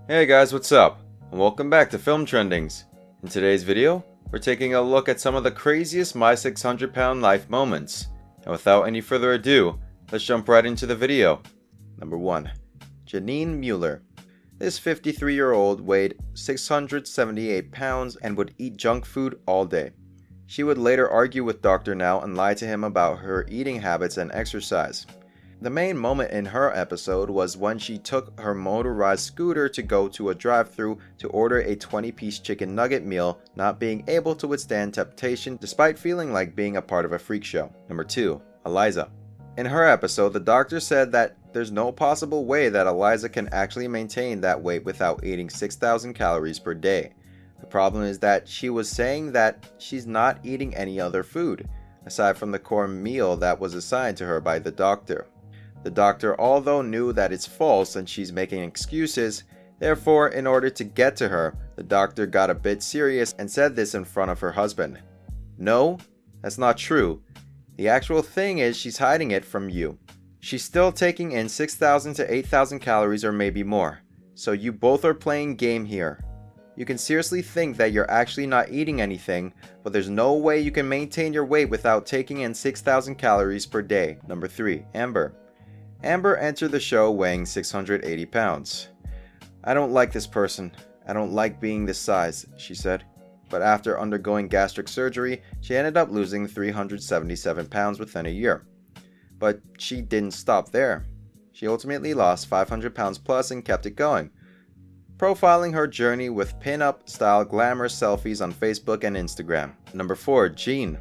Hey guys, what's up? And welcome back to Film Trendings. In today's video, we're taking a look at some of the craziest My 600 Pound Life moments. And without any further ado, let's jump right into the video. Number 1. Janine Mueller. This 53-year-old weighed 678 pounds and would eat junk food all day. She would later argue with Dr. Now and lie to him about her eating habits and exercise. The main moment in her episode was when she took her motorized scooter to go to a drive-thru to order a 20-piece chicken nugget meal, not being able to withstand temptation despite feeling like being a part of a freak show. Number 2. Eliza. In her episode, the doctor said that there's no possible way that Eliza can actually maintain that weight without eating 6,000 calories per day. The problem is that she was saying that she's not eating any other food, aside from the core meal that was assigned to her by the doctor. The doctor, although knew that it's false and she's making excuses, therefore, in order to get to her, the doctor got a bit serious and said this in front of her husband. No, that's not true. The actual thing is she's hiding it from you. She's still taking in 6,000 to 8,000 calories or maybe more. So you both are playing game here. You can seriously think that you're actually not eating anything, but there's no way you can maintain your weight without taking in 6,000 calories per day. Number 3. Amber. Amber entered the show weighing 680 pounds. I don't like this person. I don't like being this size, she said. But after undergoing gastric surgery, she ended up losing 377 pounds within a year. But she didn't stop there. She ultimately lost 500 pounds plus and kept it going, profiling her journey with pin-up style glamorous selfies on Facebook and Instagram. Number 4. Jean.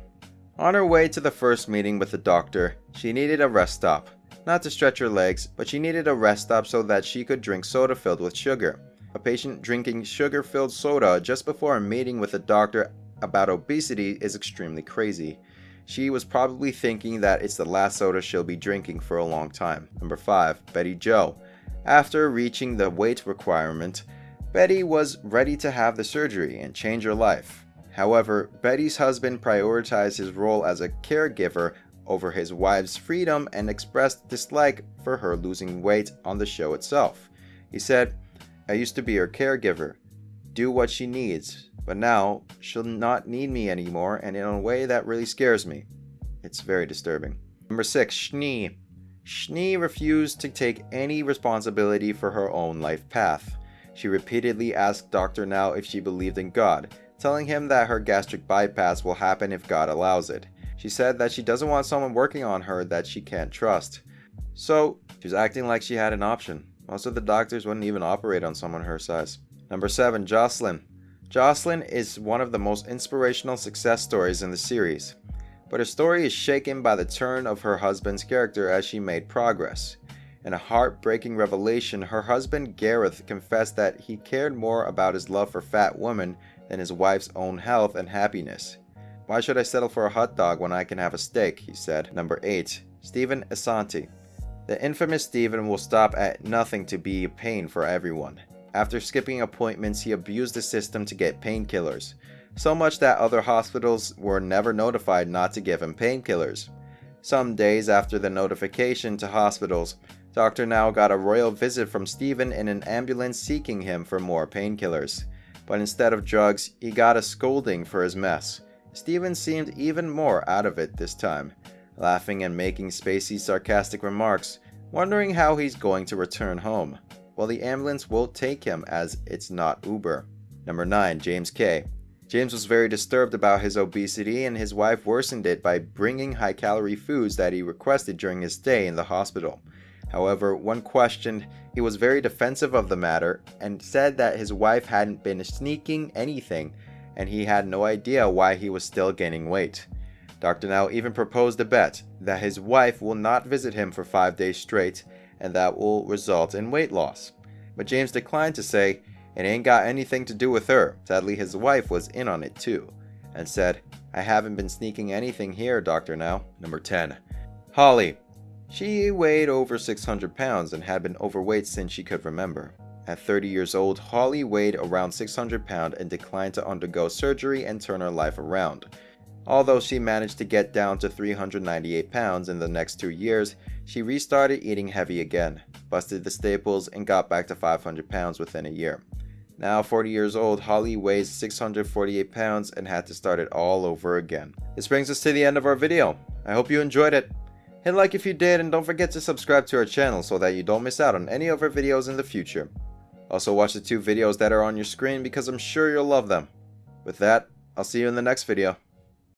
On her way to the first meeting with the doctor, she needed a rest stop. Not to stretch her legs, but she needed a rest stop so that she could drink soda filled with sugar. A patient drinking sugar-filled soda just before a meeting with a doctor about obesity is extremely crazy. She was probably thinking that it's the last soda she'll be drinking for a long time. Number 5. Betty Jo. After reaching the weight requirement, Betty was ready to have the surgery and change her life. However, Betty's husband prioritized his role as a caregiver over his wife's freedom and expressed dislike for her losing weight on the show itself. He said, I used to be her caregiver, do what she needs, but now she'll not need me anymore and in a way that really scares me. It's very disturbing. Number 6. Schnee. Schnee refused to take any responsibility for her own life path. She repeatedly asked Dr. Now if she believed in God, telling him that her gastric bypass will happen if God allows it. She said that she doesn't want someone working on her that she can't trust. So, she was acting like she had an option. Most of the doctors wouldn't even operate on someone her size. Number 7. Joseline. Joseline is one of the most inspirational success stories in the series. But her story is shaken by the turn of her husband's character as she made progress. In a heartbreaking revelation, her husband Gareth confessed that he cared more about his love for fat women than his wife's own health and happiness. Why should I settle for a hot dog when I can have a steak, he said. Number 8. Stephen Asante. The infamous Stephen will stop at nothing to be a pain for everyone. After skipping appointments, he abused the system to get painkillers, so much that other hospitals were never notified not to give him painkillers. Some days after the notification to hospitals, Dr. Now got a royal visit from Stephen in an ambulance seeking him for more painkillers. But instead of drugs, he got a scolding for his mess. Stephen seemed even more out of it this time, laughing and making spacey sarcastic remarks, wondering how he's going to return home. Well, the ambulance won't take him as it's not Uber. Number 9. James K. James was very disturbed about his obesity and his wife worsened it by bringing high-calorie foods that he requested during his stay in the hospital. However, when questioned, he was very defensive of the matter and said that his wife hadn't been sneaking anything and he had no idea why he was still gaining weight. Dr. Now even proposed a bet that his wife will not visit him for 5 days straight and that will result in weight loss. But James declined to say it ain't got anything to do with her. Sadly, his wife was in on it too and said, I haven't been sneaking anything here, Dr. Now. Number 10. Holly. She weighed over 600 pounds and had been overweight since she could remember. At 30 years old, Holly weighed around 600 pounds and declined to undergo surgery and turn her life around. Although she managed to get down to 398 pounds in the next 2 years, she restarted eating heavy again, busted the staples, and got back to 500 pounds within a year. Now 40 years old, Holly weighs 648 pounds and had to start it all over again. This brings us to the end of our video. I hope you enjoyed it. Hit like if you did, and don't forget to subscribe to our channel so that you don't miss out on any of our videos in the future. Also watch the 2 videos that are on your screen because I'm sure you'll love them. With that, I'll see you in the next video.